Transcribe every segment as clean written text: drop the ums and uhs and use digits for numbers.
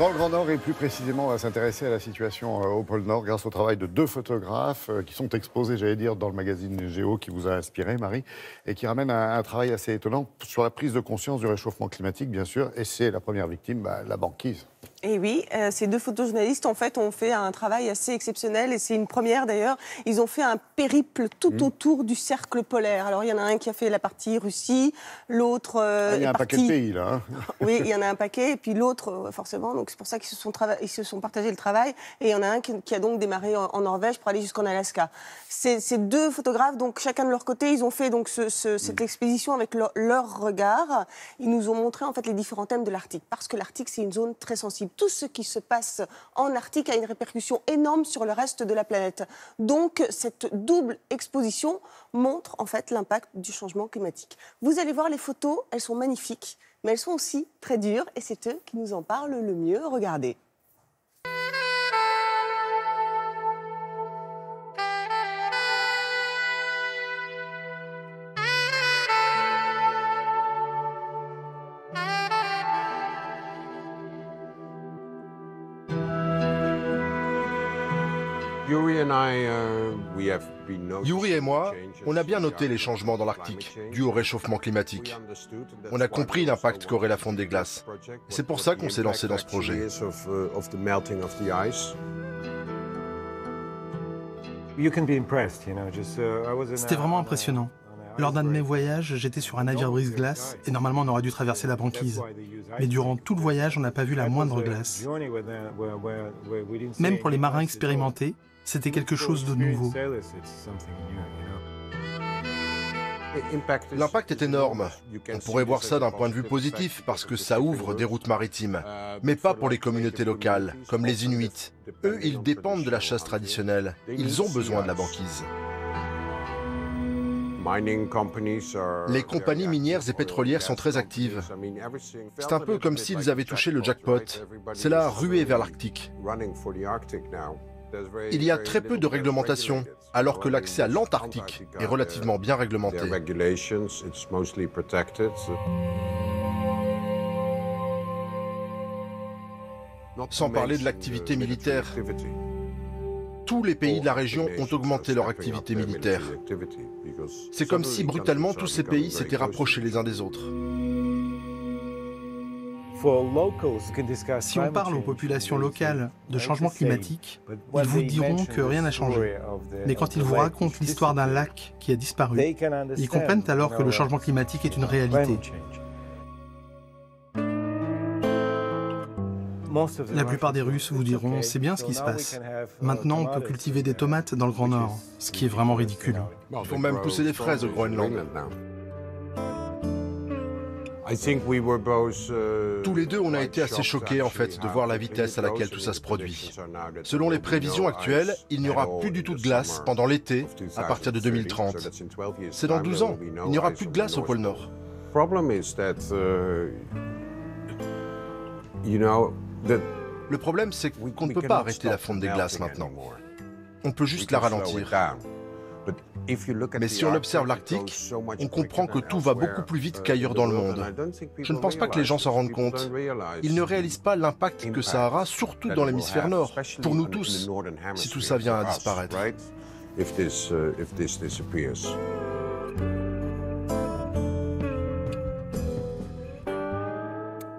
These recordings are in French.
Dans le Grand Nord et plus précisément, on va s'intéresser à la situation au pôle Nord grâce au travail de deux photographes qui sont exposés, j'allais dire, dans le magazine Géo qui vous a inspiré, Marie, et qui ramènent un travail assez étonnant sur la prise de conscience du réchauffement climatique, bien sûr, et c'est la première victime, la banquise. Et oui, ces deux photojournalistes, en fait, ont fait un travail assez exceptionnel, et c'est une première d'ailleurs. Ils ont fait un périple tout autour du cercle polaire. Alors, il y en a un qui a fait la partie Russie, l'autre Il y a un paquet de pays, là. Hein. Oui, il y en a un paquet, et puis l'autre, forcément. Donc, c'est pour ça qu'ils se sont partagés le travail. Et il y en a un qui a donc démarré en Norvège pour aller jusqu'en Alaska. Ces deux photographes, donc chacun de leur côté, ils ont fait donc cette expédition avec leur regard. Ils nous ont montré en fait les différents thèmes de l'Arctique, parce que l'Arctique, c'est une zone très sensible. Tout ce qui se passe en Arctique a une répercussion énorme sur le reste de la planète. Donc, cette double exposition montre en fait l'impact du changement climatique. Vous allez voir les photos, elles sont magnifiques, mais elles sont aussi très dures, et c'est eux qui nous en parlent le mieux. Regardez. Yuri et moi, on a bien noté les changements dans l'Arctique, dus au réchauffement climatique. On a compris l'impact qu'aurait la fonte des glaces. C'est pour ça qu'on s'est lancé dans ce projet. C'était vraiment impressionnant. Lors d'un de mes voyages, j'étais sur un navire brise-glace et normalement on aurait dû traverser la banquise. Mais durant tout le voyage, on n'a pas vu la moindre glace. Même pour les marins expérimentés, c'était quelque chose de nouveau. L'impact est énorme. On pourrait voir ça d'un point de vue positif parce que ça ouvre des routes maritimes. Mais pas pour les communautés locales, comme les Inuits. Eux, ils dépendent de la chasse traditionnelle. Ils ont besoin de la banquise. Les compagnies minières et pétrolières sont très actives. C'est un peu comme s'ils avaient touché le jackpot. C'est la ruée vers l'Arctique. Il y a très peu de réglementation, alors que l'accès à l'Antarctique est relativement bien réglementé. Sans parler de l'activité militaire. Tous les pays de la région ont augmenté leur activité militaire. C'est comme si brutalement tous ces pays s'étaient rapprochés les uns des autres. Si on parle aux populations locales de changement climatique, ils vous diront que rien n'a changé. Mais quand ils vous racontent l'histoire d'un lac qui a disparu, ils comprennent alors que le changement climatique est une réalité. La plupart des Russes vous diront « c'est bien ce qui se passe ». Maintenant, on peut cultiver des tomates dans le Grand Nord, ce qui est vraiment ridicule. Il faut même pousser des fraises au Groenland. Tous les deux, on a été assez choqués en fait de voir la vitesse à laquelle tout ça se produit. Selon les prévisions actuelles, il n'y aura plus du tout de glace pendant l'été à partir de 2030. C'est dans 12 ans, il n'y aura plus de glace au pôle Nord. Le problème, c'est qu'on ne peut pas arrêter la fonte des glaces maintenant. On peut juste la ralentir. Mais si on observe l'Arctique, on comprend que tout va beaucoup plus vite qu'ailleurs dans le monde. Je ne pense pas que les gens s'en rendent compte. Ils ne réalisent pas l'impact que ça aura, surtout dans l'hémisphère nord, pour nous tous, si tout ça vient à disparaître.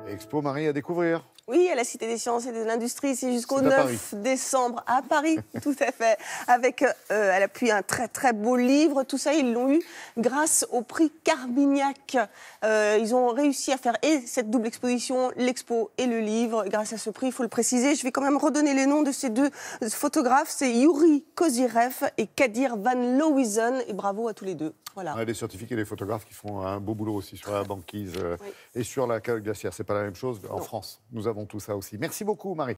Expo, Marie, à découvrir. Oui, à la Cité des Sciences et de l'Industrie, c'est jusqu'au 9 décembre à Paris, tout à fait, avec à l'appui un très très beau livre. Tout ça, ils l'ont eu grâce au prix Carmignac. Ils ont réussi à faire et cette double exposition, l'expo et le livre. Grâce à ce prix, il faut le préciser. Je vais quand même redonner les noms de ces deux photographes. C'est Yuri Kozyrev et Kadir Van Leeuwen. Et bravo à tous les deux. Voilà. On a des scientifiques et des photographes qui font un beau boulot aussi sur la banquise et sur la calotte glaciaire. C'est pas la même chose en France. Nous avons tout ça aussi. Merci beaucoup, Marie.